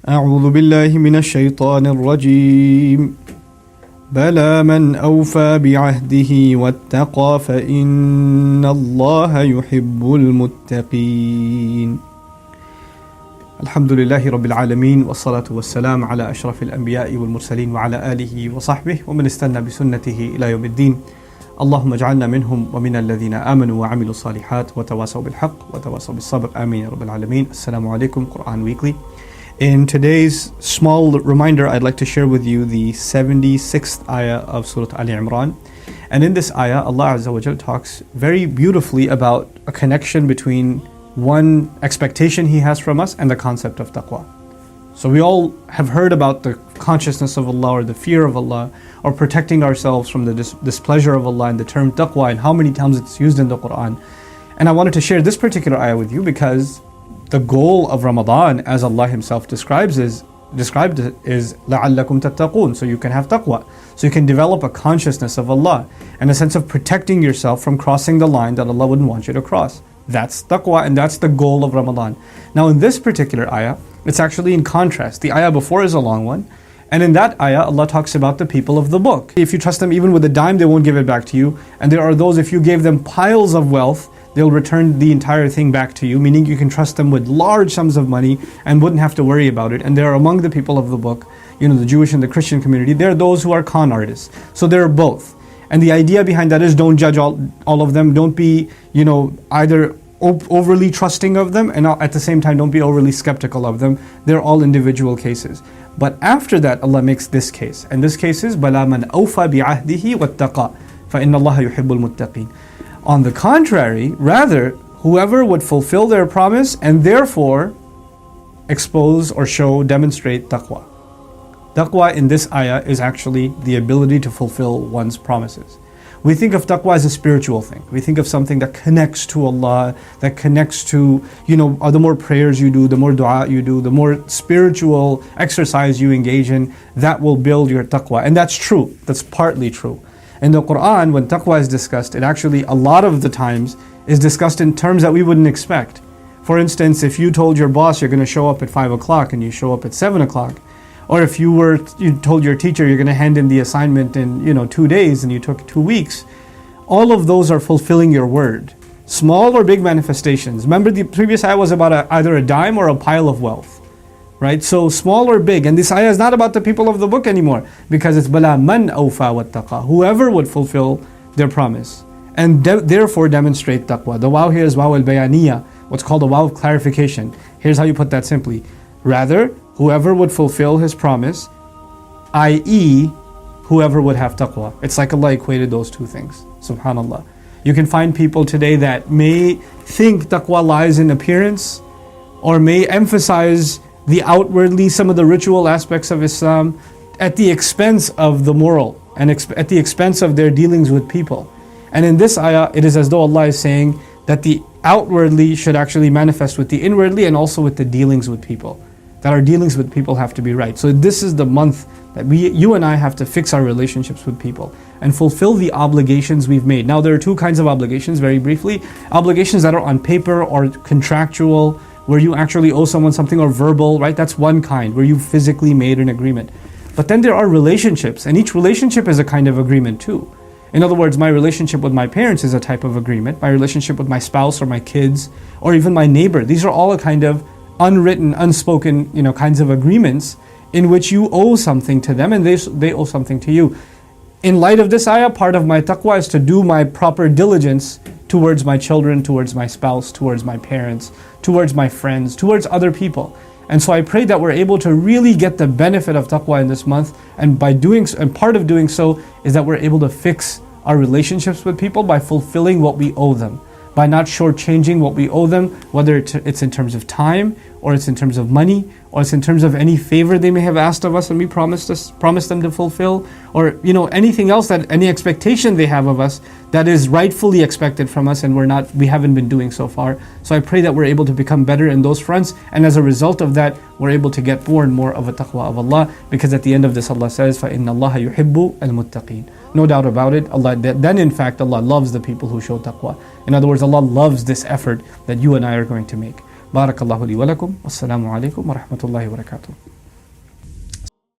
أعوذ بالله من الشيطان الرجيم بلى من أوفى بعهده واتقى فإن الله يحب المتقين. الحمد لله رب العالمين والصلاة والسلام على أشرف الأنبياء والمرسلين وعلى آله وصحبه ومن استنى بسنته إلى يوم الدين. اللهم اجعلنا منهم ومن الذين آمنوا وعملوا الصالحات وتواصوا بالحق وتواصوا بالصبر. آمين يا رب العالمين. Assalamu alaikum, Quran Weekly. In today's small reminder, I'd like to share with you the 76th ayah of Surah Ali Imran. And in this ayah, Allah Azza wa Jal talks very beautifully about a connection between one expectation He has from us and the concept of taqwa. So we all have heard about the consciousness of Allah or the fear of Allah or protecting ourselves from the displeasure of Allah and the term taqwa and how many times it's used in the Quran. And I wanted to share this particular ayah with you because the goal of Ramadan, as Allah Himself described it, is لَعَلَّكُمْ تَتَّقُونَ. So you can have taqwa. So you can develop a consciousness of Allah and a sense of protecting yourself from crossing the line that Allah wouldn't want you to cross. That's taqwa, and that's the goal of Ramadan. Now in this particular ayah, it's actually in contrast. The ayah before is a long one, and in that ayah, Allah talks about the people of the book. If you trust them even with a dime, they won't give it back to you. And there are those, if you gave them piles of wealth, they'll return the entire thing back to you, meaning you can trust them with large sums of money and wouldn't have to worry about it. And they are among the people of the book, the Jewish and the Christian community. They're those who are con artists. So they're both. And the idea behind that is don't judge all of them. Don't be, either overly trusting of them, and at the same time don't be overly skeptical of them. They're all individual cases. But after that, Allah makes this case. And this case is بَلَا مَنْ أَوْفَى بِعَهْدِهِ وَاتَّقَى فَإِنَّ اللَّهَ يُحِبُّ الْمُتَّقِينَ. On the contrary, rather, whoever would fulfill their promise and therefore expose or demonstrate taqwa. Taqwa in this ayah is actually the ability to fulfill one's promises. We think of taqwa as a spiritual thing. We think of something that connects to Allah, that connects to, the more prayers you do, the more dua you do, the more spiritual exercise you engage in, that will build your taqwa. And that's true. That's partly true. In the Quran, when taqwa is discussed, it actually, a lot of the times, is discussed in terms that we wouldn't expect. For instance, if you told your boss you're going to show up at 5 o'clock and you show up at 7 o'clock, or if you told your teacher you're going to hand in the assignment in 2 days and you took 2 weeks, all of those are fulfilling your word. Small or big manifestations. Remember the previous ayah was about either a dime or a pile of wealth. Right? So small or big. And this ayah is not about the people of the book anymore, because it's بَلَا مَنْ أَوْفَى وَاتَّقَى. Whoever would fulfill their promise and therefore demonstrate taqwa. The waw here is waw al-bayaniya, what's called a waw of clarification. Here's how you put that simply. Rather, whoever would fulfill his promise, i.e., whoever would have taqwa. It's like Allah equated those two things. Subhanallah. You can find people today that may think taqwa lies in appearance, or may emphasize the outwardly, some of the ritual aspects of Islam, at the expense of the moral, and at the expense of their dealings with people. And in this ayah, it is as though Allah is saying that the outwardly should actually manifest with the inwardly, and also with the dealings with people. That our dealings with people have to be right. So this is the month that you and I have to fix our relationships with people and fulfill the obligations we've made. Now there are two kinds of obligations, very briefly. Obligations that are on paper or contractual, where you actually owe someone something, or verbal, right? That's one kind, where you physically made an agreement. But then there are relationships, and each relationship is a kind of agreement too. In other words, my relationship with my parents is a type of agreement. My relationship with my spouse or my kids, or even my neighbor, these are all a kind of unwritten, unspoken, kinds of agreements in which you owe something to them and they owe something to you. In light of this ayah, part of my taqwa is to do my proper diligence towards my children, towards my spouse, towards my parents, towards my friends, towards other people. And so I pray that we're able to really get the benefit of taqwa in this month, and by doing so, and part of doing so is that we're able to fix our relationships with people by fulfilling what we owe them, by not shortchanging what we owe them, whether it's in terms of time, or it's in terms of money, or it's in terms of any favor they may have asked of us and we promised them to fulfill, or anything else, that any expectation they have of us that is rightfully expected from us and we haven't been doing so far. So I pray that we're able to become better in those fronts, and as a result of that, we're able to get more and more of a taqwa of Allah, because at the end of this Allah says, فَإِنَّ اللَّهَ يُحِبُّ الْمُتَّقِينَ. No doubt about it, then in fact Allah loves the people who show taqwa. In other words, Allah loves this effort that you and I are going to make. Barakallahu li wa lakum. Wassalamu alaikum wa rahmatullahi wa barakatuh.